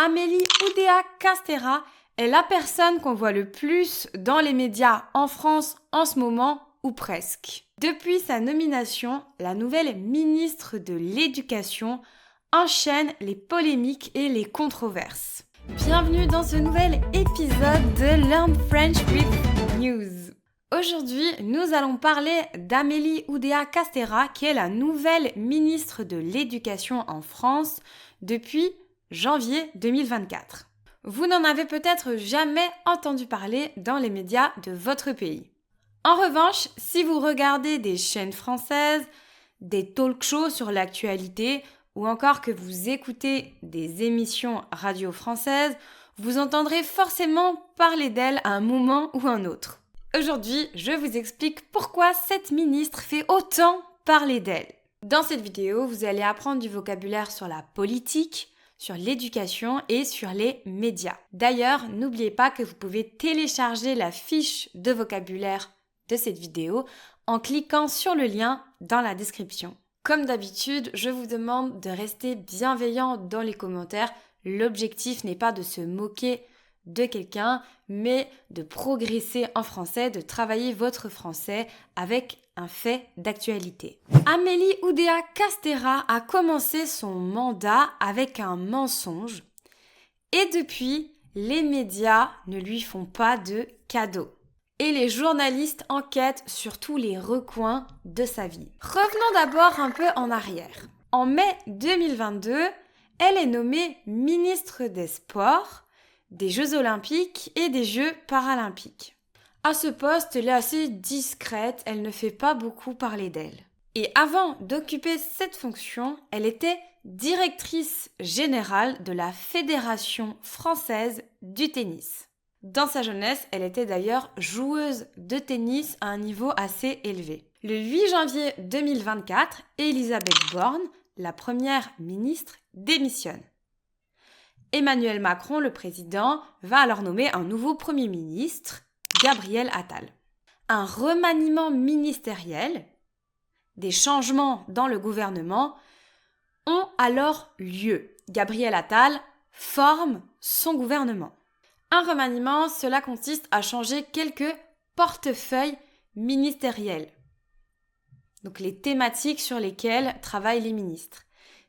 Amélie Oudéa-Castéra est la personne qu'on voit le plus dans les médias en France en ce moment, ou presque. Depuis sa nomination, la nouvelle ministre de l'Éducation enchaîne les polémiques et les controverses. Bienvenue dans ce nouvel épisode de Learn French with News. Aujourd'hui, nous allons parler d'Amélie Oudéa-Castéra, qui est la nouvelle ministre de l'Éducation en France depuis janvier 2024. Vous n'en avez peut-être jamais entendu parler dans les médias de votre pays. En revanche, si vous regardez des chaînes françaises, des talk-shows sur l'actualité ou encore que vous écoutez des émissions radio françaises, vous entendrez forcément parler d'elle à un moment ou un autre. Aujourd'hui, je vous explique pourquoi cette ministre fait autant parler d'elle. Dans cette vidéo, vous allez apprendre du vocabulaire sur la politique, sur l'éducation et sur les médias. D'ailleurs, n'oubliez pas que vous pouvez télécharger la fiche de vocabulaire de cette vidéo en cliquant sur le lien dans la description. Comme d'habitude, je vous demande de rester bienveillant dans les commentaires. L'objectif n'est pas de se moquer de quelqu'un, mais de progresser en français, de travailler votre français avec un fait d'actualité. Amélie Oudéa-Castéra a commencé son mandat avec un mensonge et depuis, les médias ne lui font pas de cadeaux. Et les journalistes enquêtent sur tous les recoins de sa vie. Revenons d'abord un peu en arrière. En mai 2022, elle est nommée ministre des Sports, des Jeux Olympiques et des Jeux Paralympiques. À ce poste, elle est assez discrète, elle ne fait pas beaucoup parler d'elle. Et avant d'occuper cette fonction, elle était directrice générale de la Fédération française du tennis. Dans sa jeunesse, elle était d'ailleurs joueuse de tennis à un niveau assez élevé. Le 8 janvier 2024, Elisabeth Borne, la première ministre, démissionne. Emmanuel Macron, le président, va alors nommer un nouveau Premier ministre, Gabriel Attal. Un remaniement ministériel, des changements dans le gouvernement ont alors lieu. Gabriel Attal forme son gouvernement. Un remaniement, cela consiste à changer quelques portefeuilles ministériels. Donc les thématiques sur lesquelles travaillent les ministres.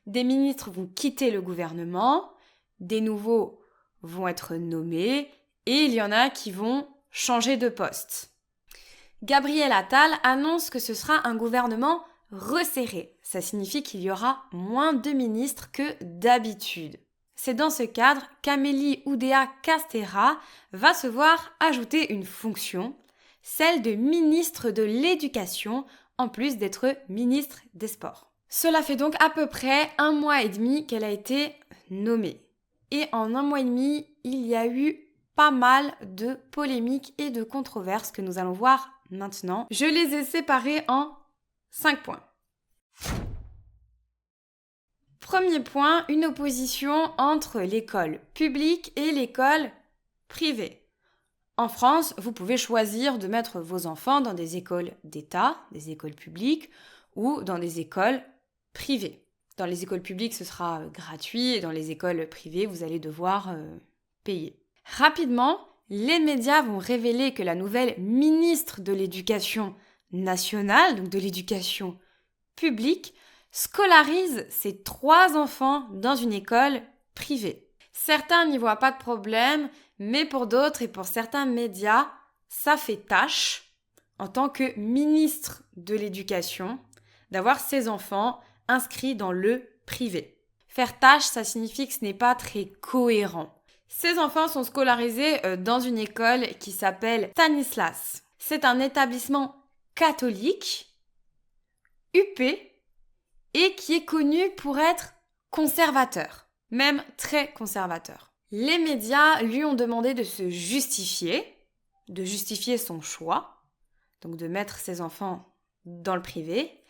Des ministres vont quitter le gouvernement, des nouveaux vont être nommés et il y en a qui vont changer de poste. Gabriel Attal annonce que ce sera un gouvernement resserré. Ça signifie qu'il y aura moins de ministres que d'habitude. C'est dans ce cadre qu'Amélie Oudéa-Castéra va se voir ajouter une fonction, celle de ministre de l'Éducation, en plus d'être ministre des Sports. Cela fait donc à peu près 1 mois et demi qu'elle a été nommée. Et en 1 mois et demi, il y a eu pas mal de polémiques et de controverses que nous allons voir maintenant. Je les ai séparées en 5 points. Premier point, une opposition entre l'école publique et l'école privée. En France, vous pouvez choisir de mettre vos enfants dans des écoles d'État, des écoles publiques ou dans des écoles privées. Dans les écoles publiques, ce sera gratuit et dans les écoles privées, vous allez devoir payer. Rapidement, les médias vont révéler que la nouvelle ministre de l'Éducation nationale, donc de l'Éducation publique, scolarise ses 3 enfants dans une école privée. Certains n'y voient pas de problème, mais pour d'autres et pour certains médias, ça fait tâche, en tant que ministre de l'Éducation, d'avoir ses enfants inscrits dans le privé. Faire tâche, ça signifie que ce n'est pas très cohérent. Ces enfants sont scolarisés dans une école qui s'appelle Stanislas. C'est un établissement catholique, huppé, et qui est connu pour être conservateur, même très conservateur. Les médias lui ont demandé de se justifier, de justifier son choix, donc de mettre ses enfants dans le privé,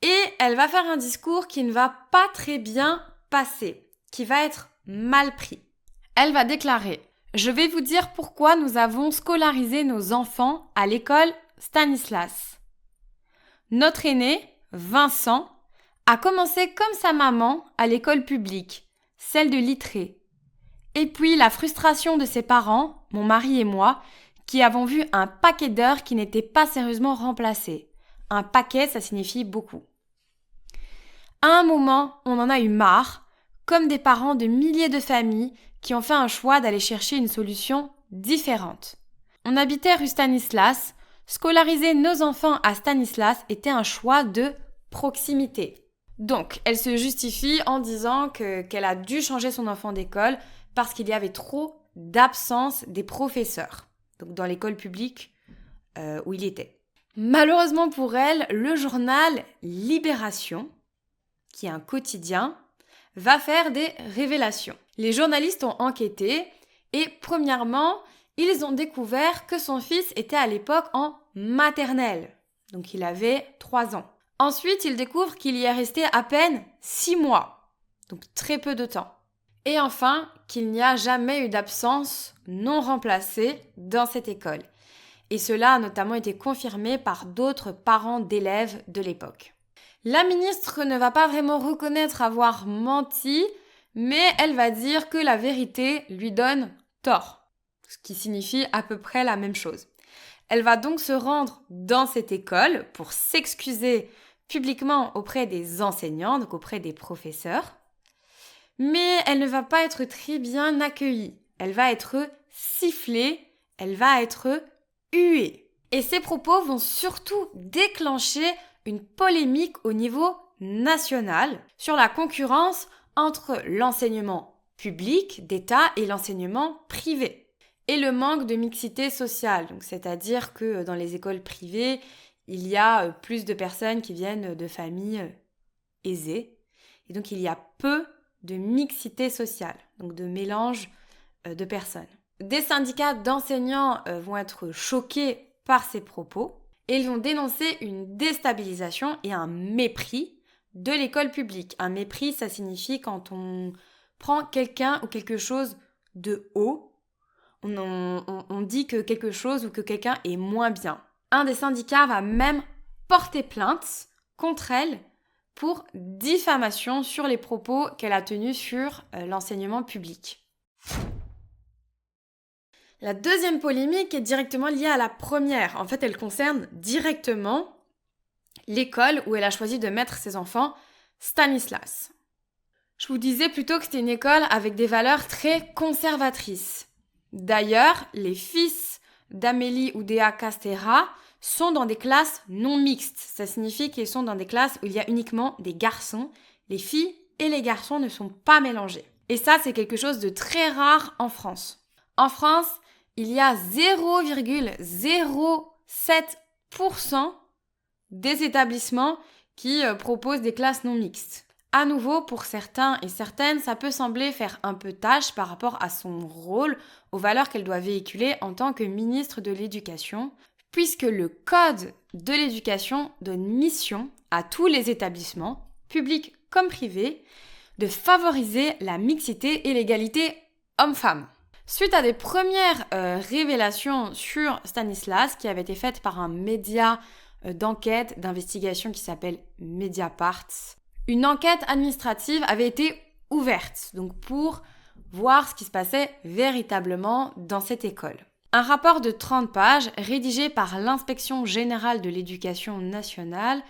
et elle va faire un discours qui ne va pas très bien passer, qui va être mal pris. Elle va déclarer « Je vais vous dire pourquoi nous avons scolarisé nos enfants à l'école Stanislas. Notre aîné, Vincent, a commencé comme sa maman à l'école publique, celle de Littré. Et puis la frustration de ses parents, mon mari et moi, qui avons vu un paquet d'heures qui n'étaient pas sérieusement remplacées. Un paquet, ça signifie beaucoup. À un moment, on en a eu marre, comme des parents de milliers de familles qui ont fait un choix d'aller chercher une solution différente. On habitait rue Stanislas, scolariser nos enfants à Stanislas était un choix de proximité. Donc, elle se justifie en disant qu'elle a dû changer son enfant d'école parce qu'il y avait trop d'absence des professeurs. Donc, dans l'école publique où il était. Malheureusement pour elle, le journal Libération, qui est un quotidien, va faire des révélations. Les journalistes ont enquêté et premièrement, ils ont découvert que son fils était à l'époque en maternelle. Donc il avait 3 ans. Ensuite, ils découvrent qu'il y est resté à peine 6 mois. Donc très peu de temps. Et enfin, qu'il n'y a jamais eu d'absence non remplacée dans cette école. Et cela a notamment été confirmé par d'autres parents d'élèves de l'époque. La ministre ne va pas vraiment reconnaître avoir menti, mais elle va dire que la vérité lui donne tort, ce qui signifie à peu près la même chose. Elle va donc se rendre dans cette école pour s'excuser publiquement auprès des enseignants, donc auprès des professeurs, mais elle ne va pas être très bien accueillie. Elle va être sifflée, elle va être huée. Et ces propos vont surtout déclencher une polémique au niveau national sur la concurrence entre l'enseignement public d'État et l'enseignement privé. Et le manque de mixité sociale, donc c'est-à-dire que dans les écoles privées, il y a plus de personnes qui viennent de familles aisées. Et donc il y a peu de mixité sociale, donc de mélange de personnes. Des syndicats d'enseignants vont être choqués par ces propos et ils vont dénoncer une déstabilisation et un mépris de l'école publique. Un mépris, ça signifie quand on prend quelqu'un ou quelque chose de haut, on dit que quelque chose ou que quelqu'un est moins bien. Un des syndicats va même porter plainte contre elle pour diffamation sur les propos qu'elle a tenus sur l'enseignement public. La deuxième polémique est directement liée à la première. En fait, elle concerne directement l'école où elle a choisi de mettre ses enfants, Stanislas. Je vous disais plutôt que c'était une école avec des valeurs très conservatrices. D'ailleurs, les fils d'Amélie Oudéa Castéra sont dans des classes non mixtes. Ça signifie qu'ils sont dans des classes où il y a uniquement des garçons. Les filles et les garçons ne sont pas mélangés. Et ça, c'est quelque chose de très rare en France. En France, il y a 0,07% des établissements qui proposent des classes non mixtes. À nouveau, pour certains et certaines, ça peut sembler faire un peu tâche par rapport à son rôle, aux valeurs qu'elle doit véhiculer en tant que ministre de l'Éducation, puisque le Code de l'éducation donne mission à tous les établissements, publics comme privés, de favoriser la mixité et l'égalité homme-femme. Suite à des premières révélations sur Stanislas, qui avaient été faites par un média d'enquête, d'investigation qui s'appelle Mediapart, une enquête administrative avait été ouverte, donc pour voir ce qui se passait véritablement dans cette école. Un rapport de 30 pages, rédigé par l'Inspection générale de l'éducation nationale,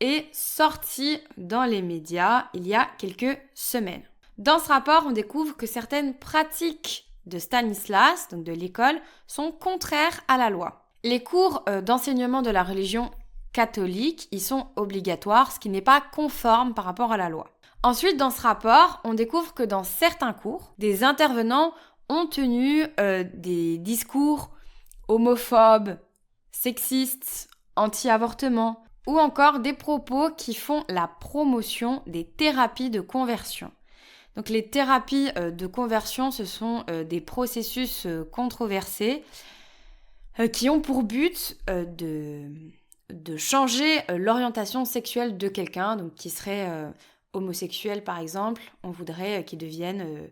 est sorti dans les médias il y a quelques semaines. Dans ce rapport, on découvre que certaines pratiques de Stanislas, donc de l'école, sont contraires à la loi. Les cours d'enseignement de la religion catholique y sont obligatoires, ce qui n'est pas conforme par rapport à la loi. Ensuite, dans ce rapport, on découvre que dans certains cours, des intervenants ont tenu des discours homophobes, sexistes, anti-avortement, ou encore des propos qui font la promotion des thérapies de conversion. Donc les thérapies de conversion, ce sont des processus controversés qui ont pour but de changer l'orientation sexuelle de quelqu'un, donc qui serait homosexuel par exemple. On voudrait qu'il devienne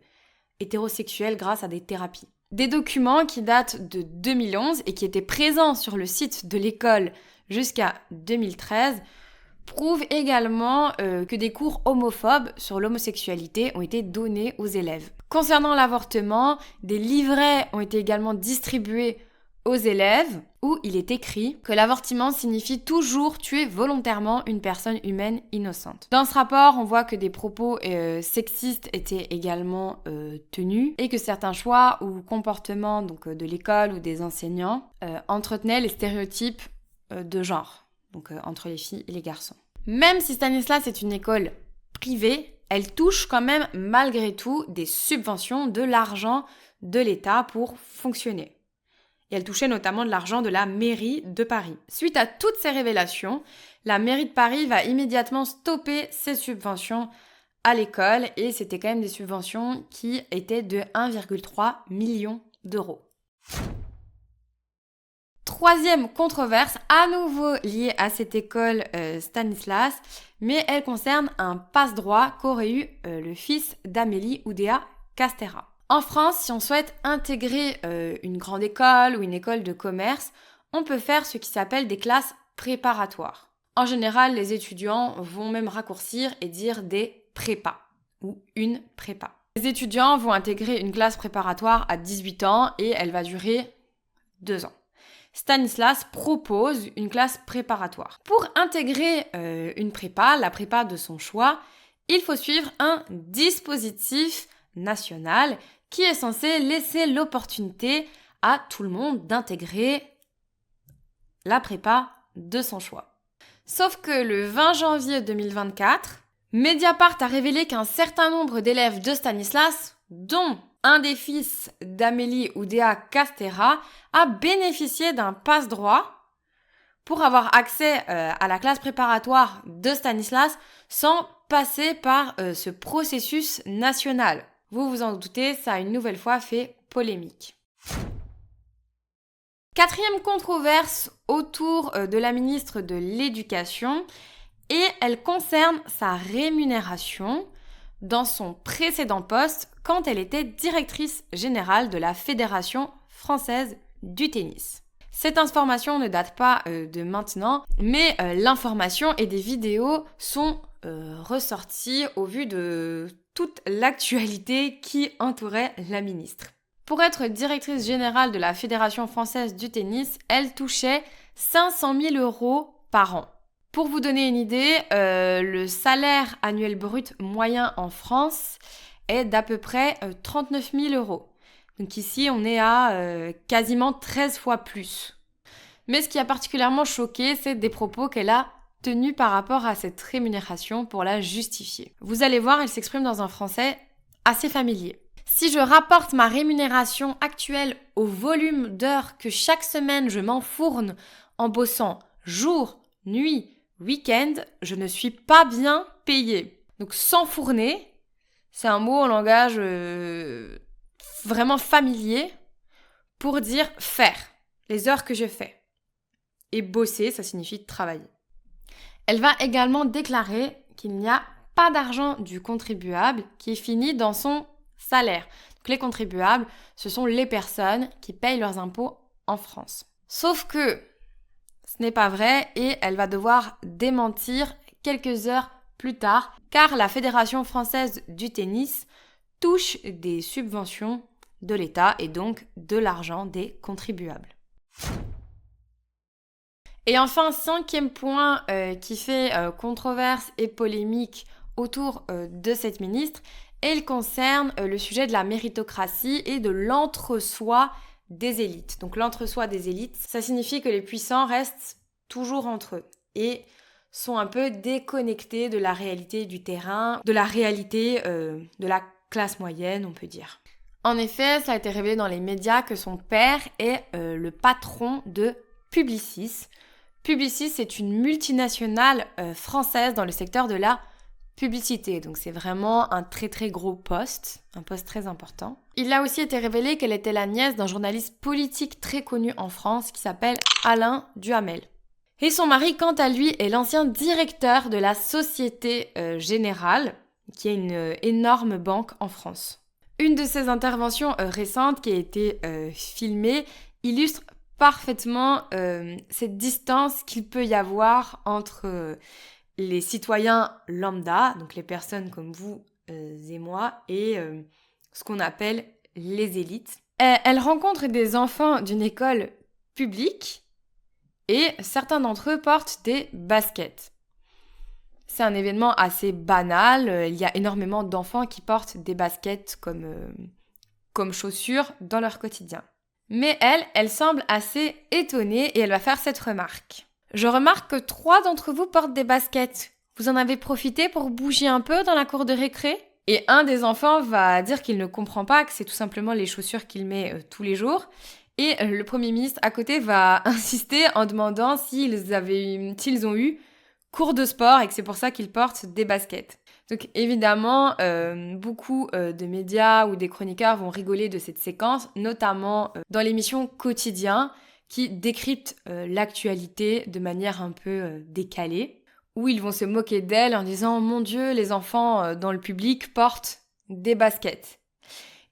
hétérosexuel grâce à des thérapies. Des documents qui datent de 2011 et qui étaient présents sur le site de l'école jusqu'à 2013 prouve également que des cours homophobes sur l'homosexualité ont été donnés aux élèves. Concernant l'avortement, des livrets ont été également distribués aux élèves où il est écrit que l'avortement signifie toujours tuer volontairement une personne humaine innocente. Dans ce rapport, on voit que des propos sexistes étaient également tenus et que certains choix ou comportements de l'école ou des enseignants entretenaient les stéréotypes de genre, entre les filles et les garçons. Même si Stanislas est une école privée, elle touche quand même malgré tout des subventions, de l'argent de l'État pour fonctionner. Et elle touchait notamment de l'argent de la mairie de Paris. Suite à toutes ces révélations, la mairie de Paris va immédiatement stopper ses subventions à l'école et c'était quand même des subventions qui étaient de 1,3 million d'euros. Troisième controverse, à nouveau liée à cette école Stanislas, mais elle concerne un passe-droit qu'aurait eu le fils d'Amélie Oudéa Castéra. En France, si on souhaite intégrer une grande école ou une école de commerce, on peut faire ce qui s'appelle des classes préparatoires. En général, les étudiants vont même raccourcir et dire des prépas ou une prépa. Les étudiants vont intégrer une classe préparatoire à 18 ans et elle va durer 2 ans. Stanislas propose une classe préparatoire. Pour intégrer une prépa, la prépa de son choix, il faut suivre un dispositif national qui est censé laisser l'opportunité à tout le monde d'intégrer la prépa de son choix. Sauf que le 20 janvier 2024, Mediapart a révélé qu'un certain nombre d'élèves de Stanislas, dont un des fils d'Amélie Oudéa Castéra, a bénéficié d'un passe-droit pour avoir accès à la classe préparatoire de Stanislas sans passer par ce processus national. Vous vous en doutez, ça a une nouvelle fois fait polémique. Quatrième controverse autour de la ministre de l'Éducation et elle concerne sa rémunération dans son précédent poste quand elle était directrice générale de la Fédération française du tennis. Cette information ne date pas de maintenant, mais l'information et des vidéos sont ressorties au vu de toute l'actualité qui entourait la ministre. Pour être directrice générale de la Fédération française du tennis, elle touchait 500 000 euros par an. Pour vous donner une idée, le salaire annuel brut moyen en France est d'à peu près 39 000 euros. Donc ici, on est à quasiment 13 fois plus. Mais ce qui a particulièrement choqué, c'est des propos qu'elle a tenus par rapport à cette rémunération pour la justifier. Vous allez voir, elle s'exprime dans un français assez familier. Si je rapporte ma rémunération actuelle au volume d'heures que chaque semaine je m'enfourne en bossant jour, nuit, week-end, je ne suis pas bien payée. Donc s'enfourner, c'est un mot en langage vraiment familier pour dire faire, les heures que je fais. Et bosser, ça signifie travailler. Elle va également déclarer qu'il n'y a pas d'argent du contribuable qui est fini dans son salaire. Donc les contribuables, ce sont les personnes qui payent leurs impôts en France. Sauf que ce n'est pas vrai et elle va devoir démentir quelques heures plus tard car la Fédération française du tennis touche des subventions de l'État et donc de l'argent des contribuables. Et enfin, cinquième point qui fait controverse et polémique autour de cette ministre, elle concerne le sujet de la méritocratie et de l'entre-soi des élites. Donc l'entre-soi des élites, ça signifie que les puissants restent toujours entre eux et sont un peu déconnectés de la réalité du terrain, de la réalité de la classe moyenne, on peut dire. En effet, ça a été révélé dans les médias que son père est le patron de Publicis. Publicis, c'est une multinationale française dans le secteur de la publicité. Donc c'est vraiment un très très gros poste, un poste très important. Il a aussi été révélé qu'elle était la nièce d'un journaliste politique très connu en France qui s'appelle Alain Duhamel. Et son mari, quant à lui, est l'ancien directeur de la Société Générale, qui est une énorme banque en France. Une de ses interventions récentes qui a été filmée illustre parfaitement cette distance qu'il peut y avoir entre les citoyens lambda, donc les personnes comme vous et moi, et ce qu'on appelle les élites. Elle rencontre des enfants d'une école publique et certains d'entre eux portent des baskets. C'est un événement assez banal, il y a énormément d'enfants qui portent des baskets comme chaussures dans leur quotidien. Mais elle semble assez étonnée et elle va faire cette remarque. Je remarque que 3 d'entre vous portent des baskets. Vous en avez profité pour bouger un peu dans la cour de récré ? Et un des enfants va dire qu'il ne comprend pas, que c'est tout simplement les chaussures qu'il met tous les jours. Et le Premier ministre à côté va insister en demandant s'ils ont eu cours de sport et que c'est pour ça qu'ils portent des baskets. Donc évidemment, beaucoup de médias ou des chroniqueurs vont rigoler de cette séquence, notamment dans l'émission Quotidien, qui décrypte l'actualité de manière un peu décalée, où ils vont se moquer d'elle en disant « Mon Dieu, les enfants dans le public portent des baskets ».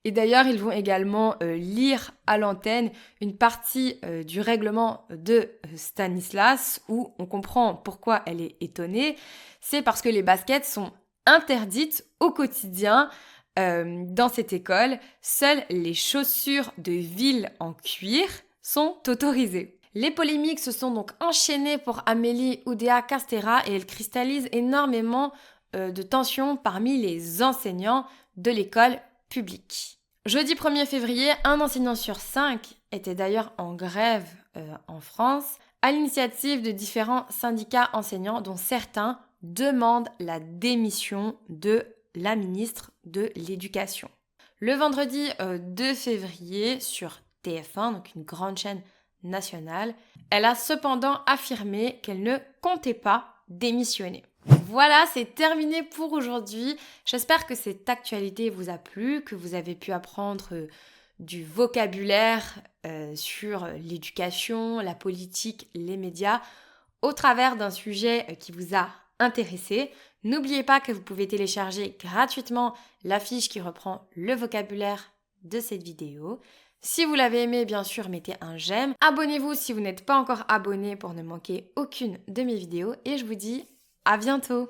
Et d'ailleurs, ils vont également lire à l'antenne une partie du règlement de Stanislas où on comprend pourquoi elle est étonnée. C'est parce que les baskets sont interdites au quotidien dans cette école. Seules les chaussures de ville en cuir sont autorisées. Les polémiques se sont donc enchaînées pour Amélie Oudéa Castéra et elles cristallisent énormément de tensions parmi les enseignants de l'école public. Jeudi 1er février, un enseignant sur 5 était d'ailleurs en grève en France, à l'initiative de différents syndicats enseignants dont certains demandent la démission de la ministre de l'Éducation. Le vendredi 2 février, sur TF1, donc une grande chaîne nationale, elle a cependant affirmé qu'elle ne comptait pas démissionner. Voilà, c'est terminé pour aujourd'hui. J'espère que cette actualité vous a plu, que vous avez pu apprendre du vocabulaire sur l'éducation, la politique, les médias, au travers d'un sujet qui vous a intéressé. N'oubliez pas que vous pouvez télécharger gratuitement la fiche qui reprend le vocabulaire de cette vidéo. Si vous l'avez aimé, bien sûr, mettez un j'aime. Abonnez-vous si vous n'êtes pas encore abonné pour ne manquer aucune de mes vidéos. Et je vous dis à bientôt!